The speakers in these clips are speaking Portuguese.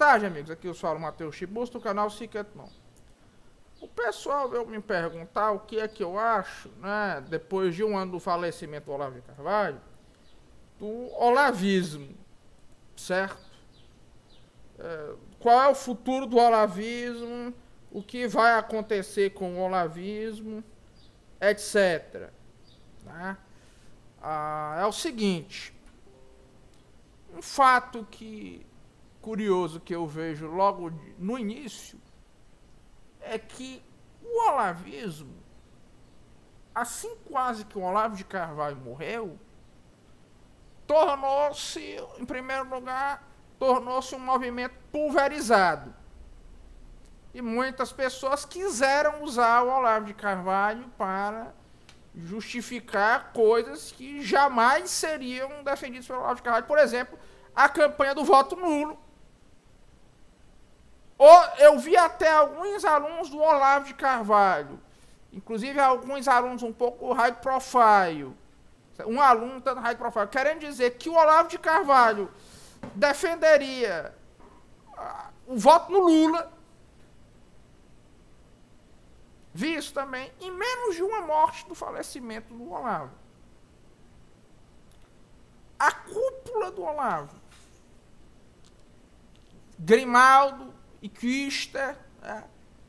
tarde, amigos. Aqui eu sou o Matheus Chibus, do canal Ciquetmão. O pessoal veio me perguntar o que é que eu acho, né, depois de um ano do falecimento do Olavo de Carvalho, do olavismo, certo? Qual é o futuro do olavismo, o que vai acontecer com o olavismo, etc. Né? É o seguinte, um fato curioso que eu vejo logo no início é que o olavismo, assim quase que o Olavo de Carvalho morreu, tornou-se, em primeiro lugar, tornou-se um movimento pulverizado. E muitas pessoas quiseram usar o Olavo de Carvalho para justificar coisas que jamais seriam defendidas pelo Olavo de Carvalho. Por exemplo, a campanha do voto nulo. Eu vi até alguns alunos do Olavo de Carvalho, inclusive alguns alunos um pouco high profile, um aluno tanto high profile, querendo dizer que o Olavo de Carvalho defenderia o voto no Lula. Vi isso também em menos de uma morte do falecimento do Olavo. A cúpula do Olavo, Grimaldo e Kister, né,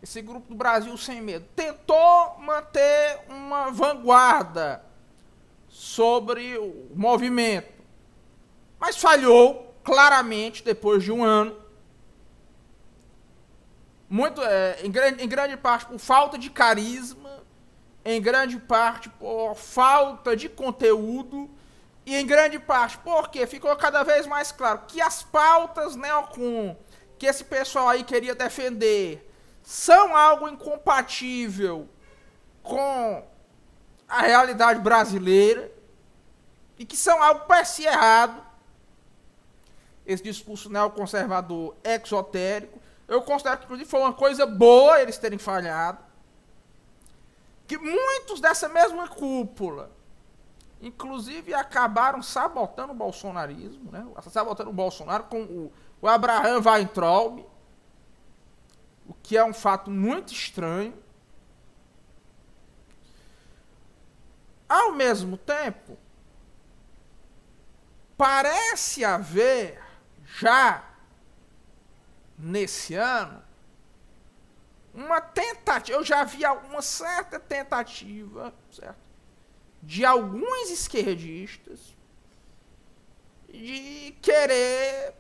esse grupo do Brasil Sem Medo, tentou manter uma vanguarda sobre o movimento, mas falhou claramente depois de um ano. Em grande parte por falta de carisma, em grande parte por falta de conteúdo, e em grande parte porque ficou cada vez mais claro que as pautas neocon que esse pessoal aí queria defender são algo incompatível com a realidade brasileira e que são algo per si errado. Esse discurso neoconservador exotérico, eu considero que inclusive foi uma coisa boa eles terem falhado, que muitos dessa mesma cúpula inclusive acabaram sabotando o bolsonarismo, né? Sabotando o Bolsonaro com o Abraham Weintraub, o que é um fato muito estranho. Ao mesmo tempo, parece haver já nesse ano uma tentativa, eu já vi uma certa tentativa, certo, de alguns esquerdistas de querer,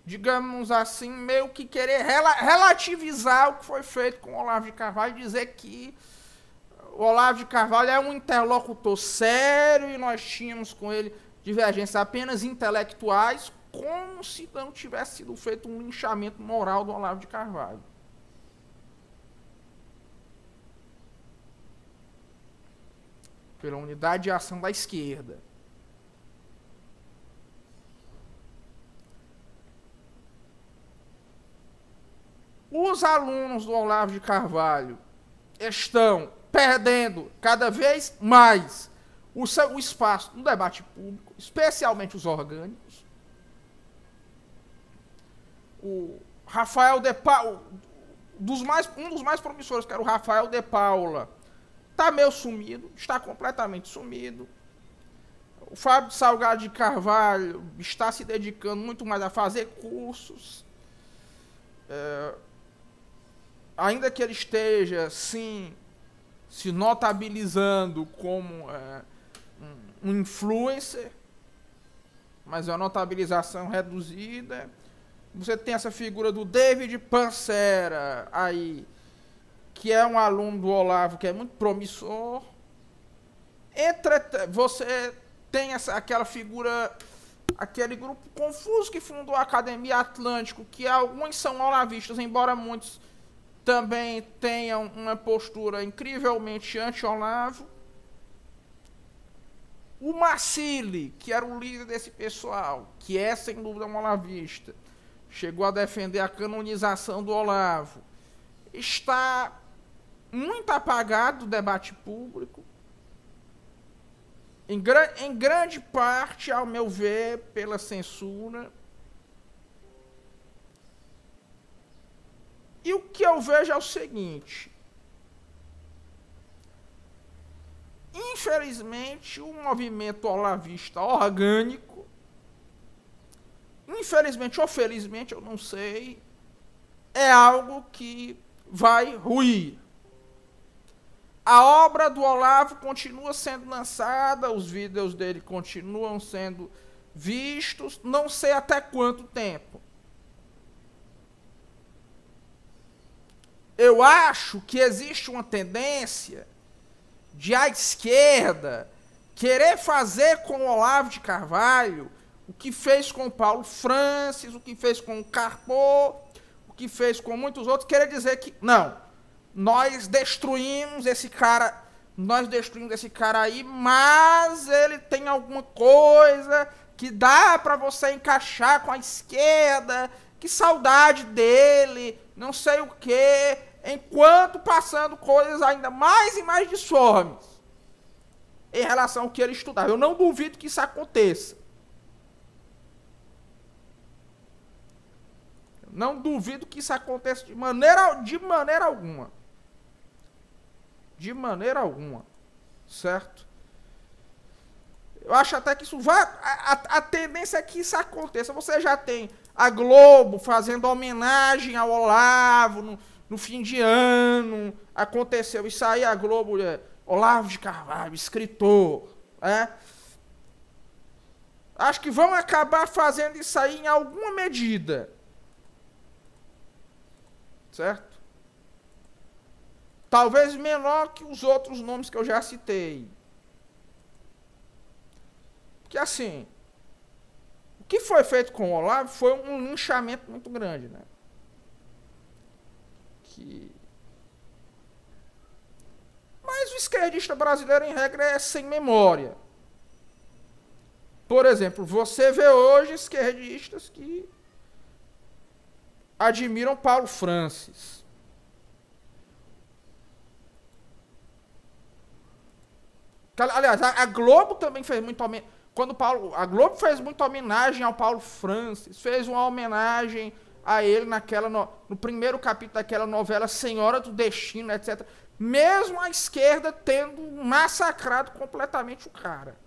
digamos assim, meio que querer relativizar o que foi feito com o Olavo de Carvalho, dizer que o Olavo de Carvalho é um interlocutor sério e nós tínhamos com ele divergências apenas intelectuais, como se não tivesse sido feito um linchamento moral do Olavo de Carvalho. Pela unidade de ação da esquerda. Os alunos do Olavo de Carvalho estão perdendo cada vez mais o espaço no debate público, especialmente os orgânicos. O Rafael de Paula, um dos mais promissores, que era o Rafael de Paula, está meio sumido, está completamente sumido. O Fábio Salgado de Carvalho está se dedicando muito mais a fazer cursos. Ainda que ele esteja, sim, se notabilizando como um influencer, mas é uma notabilização reduzida. Você tem essa figura do David Pancera aí, que é um aluno do Olavo que é muito promissor. Você tem aquela figura, aquele grupo confuso que fundou a Academia Atlântico, que alguns são olavistas, embora muitos também tenham uma postura incrivelmente anti-Olavo. O Marcili, que era o líder desse pessoal, que é sem dúvida um olavista, chegou a defender a canonização do Olavo, está muito apagado do debate público, em grande parte, ao meu ver, pela censura. E o que eu vejo é o seguinte: infelizmente, o movimento olavista orgânico, infelizmente ou felizmente, eu não sei, é algo que vai ruir. A obra do Olavo continua sendo lançada, os vídeos dele continuam sendo vistos, não sei até quanto tempo. Eu acho que existe uma tendência de a esquerda querer fazer com o Olavo de Carvalho o que fez com o Paulo Francis, o que fez com o Carpo, o que fez com muitos outros, querer dizer que, não, nós destruímos esse cara aí, mas ele tem alguma coisa que dá para você encaixar com a esquerda, que saudade dele, não sei o quê, enquanto passando coisas ainda mais e mais disformes em relação ao que ele estudava. Eu não duvido que isso aconteça. Não duvido que isso aconteça de maneira alguma. De maneira alguma. Certo? Eu acho até que isso vai... A tendência é que isso aconteça. Você já tem a Globo fazendo homenagem ao Olavo no fim de ano. Aconteceu isso aí, a Globo... Olavo de Carvalho, escritor. Acho que vão acabar fazendo isso aí em alguma medida. Certo? Talvez menor que os outros nomes que eu já citei. Porque assim, o que foi feito com o Olavo foi um linchamento muito grande, né? Mas o esquerdista brasileiro, em regra, é sem memória. Por exemplo, você vê hoje esquerdistas que admiram Paulo Francis. Aliás, a Globo também fez muito homenagem. A Globo fez muita homenagem ao Paulo Francis, fez uma homenagem a ele no primeiro capítulo daquela novela Senhora do Destino, etc. Mesmo a esquerda tendo massacrado completamente o cara.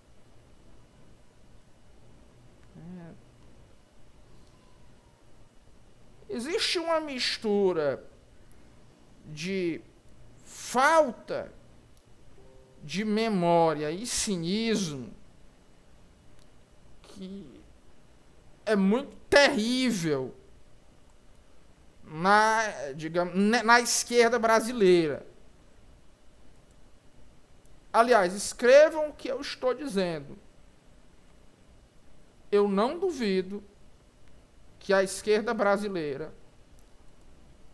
Existe uma mistura de falta de memória e cinismo que é muito terrível na esquerda brasileira. Aliás, escrevam o que eu estou dizendo. Eu não duvido que a esquerda brasileira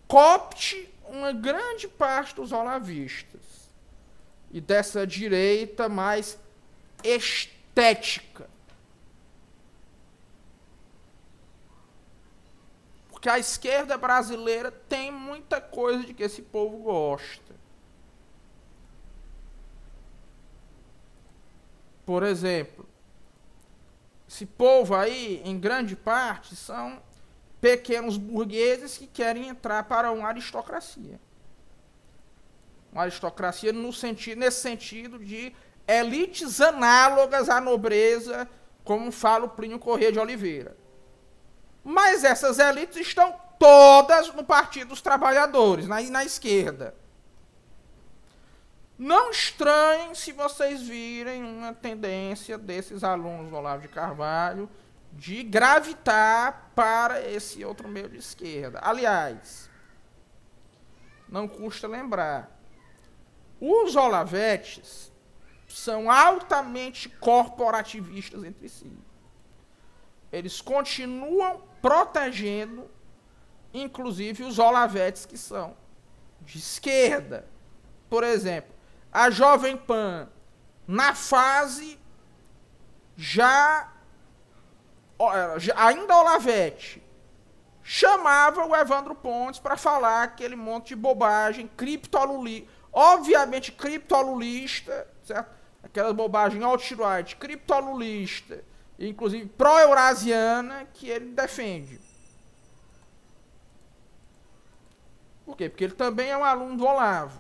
copte uma grande parte dos olavistas e dessa direita mais estética. Porque a esquerda brasileira tem muita coisa de que esse povo gosta. Por exemplo, esse povo aí, em grande parte, são pequenos burgueses que querem entrar para uma aristocracia. Uma aristocracia nesse sentido de elites análogas à nobreza, como fala o Plínio Corrêa de Oliveira. Mas essas elites estão todas no Partido dos Trabalhadores, na esquerda. Não estranhem se vocês virem uma tendência desses alunos do Olavo de Carvalho de gravitar para esse outro meio de esquerda. Aliás, não custa lembrar, os olavetes são altamente corporativistas entre si. Eles continuam protegendo, inclusive, os olavetes que são de esquerda. Por exemplo, a Jovem Pan, na fase ainda Olavete, chamava o Evandro Pontes para falar aquele monte de bobagem criptolulista, obviamente criptolulista, certo? Aquela bobagem alt-right, criptolulista, inclusive pró-eurasiana, que ele defende. Por quê? Porque ele também é um aluno do Olavo.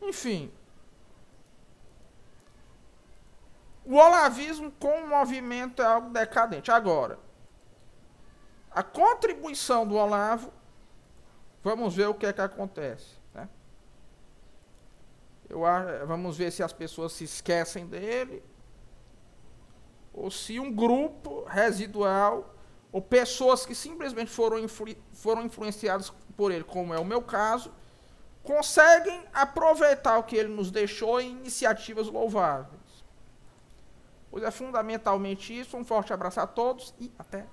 Enfim, o olavismo com o movimento é algo decadente. Agora, a contribuição do Olavo, vamos ver o que é que acontece. Né? Vamos ver se as pessoas se esquecem dele, ou se um grupo residual, ou pessoas que simplesmente foram influenciadas por ele, como é o meu caso, conseguem aproveitar o que ele nos deixou em iniciativas louváveis. Pois é fundamentalmente isso. Um forte abraço a todos e até